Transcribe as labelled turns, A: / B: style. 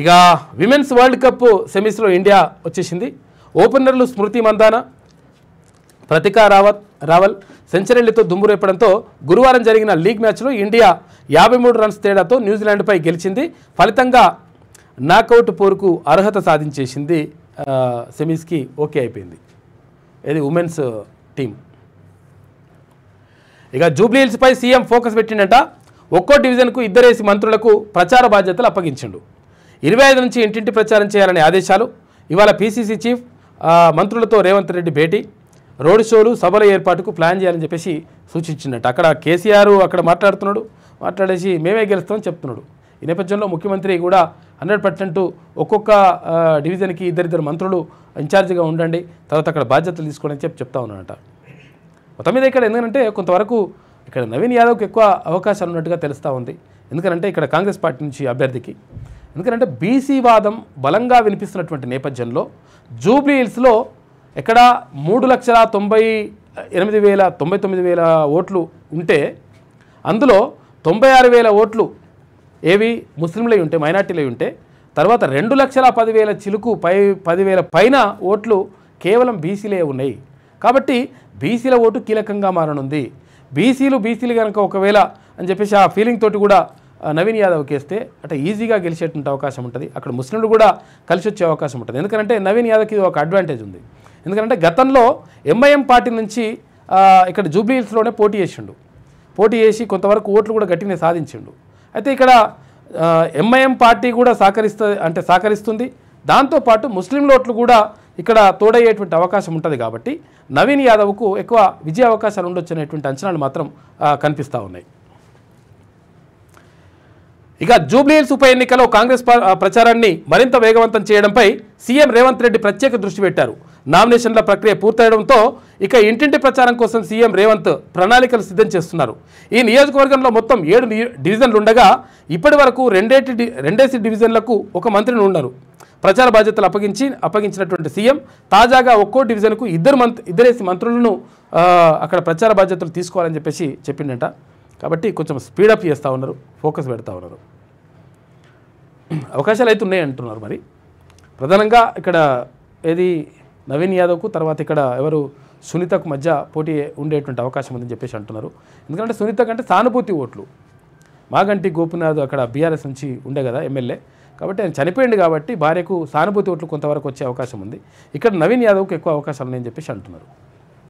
A: ఇక women's world cup సెమీస్లో India వచ్చేసింది. ఓపెనర్లు స్మృతి మందాన, ప్రతికా రావల్ సెంచరీలతో దుమ్మురేపడంతో గురువారం జరిగిన లీగ్ మ్యాచ్లో ఇండియా 53 రన్స్ తేడాతో న్యూజిలాండ్పై గెలిచింది. ఫలితంగా నాకౌట్ పోరుకు అర్హత సాధించేసింది. సెమీస్కి ఓకే అయిపోయింది ఇది ఉమెన్స్ టీం. ఇక జూబ్లీహిల్స్పై సీఎం ఫోకస్ పెట్టిండట. ఒక్కో డివిజన్కు 2 మంత్రులకు ప్రచార బాధ్యతలు అప్పగించిండు. 25 నుంచి ఇంటింటి ప్రచారం చేయాలనే ఆదేశాలు. ఇవాళ పీసీసీ చీఫ్ మంత్రులతో రేవంత్ రెడ్డి భేటీ, రోడ్ షోలు సభల ఏర్పాటుకు ప్లాన్ చేయాలని చెప్పేసి సూచించిందట. అక్కడ కేసీఆర్ అక్కడ మాట్లాడేసి మేమే గెలుస్తామని చెప్తున్నాడు. ఈ నేపథ్యంలో ముఖ్యమంత్రి కూడా 100% ఒక్కొక్క డివిజన్కి 2 మంత్రులు ఇన్ఛార్జిగా ఉండండి, తర్వాత అక్కడ బాధ్యతలు తీసుకోండి అని చెప్తా ఉన్నాడట. మొత్తం మీద ఇక్కడ ఎందుకంటే కొంతవరకు ఇక్కడ నవీన్ యాదవ్కి ఎక్కువ అవకాశాలు ఉన్నట్టుగా తెలుస్తూ ఉంది. ఎందుకంటే ఇక్కడ కాంగ్రెస్ పార్టీ నుంచి అభ్యర్థికి, ఎందుకంటే బీసీ వాదం బలంగా వినిపిస్తున్నటువంటి నేపథ్యంలో జూబ్లీహిల్స్లో ఎక్కడ 3,98,099 ఓట్లు ఉంటే అందులో 96,000 ఓట్లు ఏవి ముస్లింలై ఉంటే, మైనార్టీలై ఉంటే, తర్వాత 2,10,000 చిలుకు 10,000 పైన ఓట్లు కేవలం బీసీలే ఉన్నాయి. కాబట్టి బీసీల ఓటు కీలకంగా మారనుంది. బీసీలు కనుక ఒకవేళ అని చెప్పేసి ఆ ఫీలింగ్ తోటి కూడా నవీన్ యాదవ్కి వేస్తే అట్లా ఈజీగా గెలిచేటువంటి అవకాశం ఉంటుంది. అక్కడ ముస్లింలు కూడా కలిసి వచ్చే అవకాశం ఉంటుంది. ఎందుకంటే నవీన్ యాదవ్కి ఒక అడ్వాంటేజ్ ఉంది. ఎందుకంటే గతంలో ఎంఐఎం పార్టీ నుంచి ఇక్కడ జూబ్లీహిల్స్లోనే పోటీ చేసి కొంతవరకు ఓట్లు కూడా గట్టిగా సాధించిండు. అయితే ఇక్కడ ఎంఐఎం పార్టీ కూడా సహకరిస్తుంది. దాంతోపాటు ముస్లింల ఓట్లు కూడా ఇక్కడ తోడయ్యేటువంటి అవకాశం ఉంటుంది. కాబట్టి నవీన్ యాదవ్కు ఎక్కువ విజయ అవకాశాలు ఉండొచ్చు అనేటువంటి అంచనాలు మాత్రం కనిపిస్తూ ఉన్నాయి. ఇక జూబ్లీహిల్స్ ఉప ఎన్నికలో కాంగ్రెస్ ప్రచారాన్ని మరింత వేగవంతం చేయడంపై సీఎం రేవంత్ రెడ్డి ప్రత్యేక దృష్టి పెట్టారు. నామినేషన్ల ప్రక్రియ పూర్తయడంతో ఇక ఇంటింటి ప్రచారం కోసం సీఎం రేవంత్ ప్రణాళికలు సిద్ధం చేస్తున్నారు. ఈ నియోజకవర్గంలో మొత్తం 7 డివిజన్లు ఉండగా ఇప్పటి వరకు 2 డివిజన్లకు ఒక మంత్రిని ఉన్నారు. ప్రచార బాధ్యతలు అప్పగించినటువంటి సీఎం తాజాగా ఒక్కో డివిజన్కు 2 మంత్రులను అక్కడ ప్రచార బాధ్యతలు తీసుకోవాలని చెప్పేసి చెప్పిండట. కాబట్టి కొంచెం స్పీడప్ చేస్తూ ఉన్నారు, ఫోకస్ పెడతా ఉన్నారు. అవకాశాలు అయితే ఉన్నాయి అంటున్నారు. మరి ప్రధానంగా ఇక్కడ ఏది నవీన్ యాదవ్కు తర్వాత ఇక్కడ ఎవరు సునీతకు మధ్య పోటీ ఉండేటువంటి అవకాశం ఉందని చెప్పేసి అంటున్నారు. ఎందుకంటే సునీత కంటే సానుభూతి ఓట్లు మాగంటి గోపినాథ్ అక్కడ బీఆర్ఎస్ నుంచి ఉండే కదా ఎమ్మెల్యే, కాబట్టి ఆయన చనిపోయింది కాబట్టి భార్యకు సానుభూతి ఓట్లు కొంతవరకు వచ్చే అవకాశం ఉంది. ఇక్కడ నవీన్ యాదవ్కు ఎక్కువ అవకాశాలు ఉన్నాయని చెప్పేసి అంటున్నారు.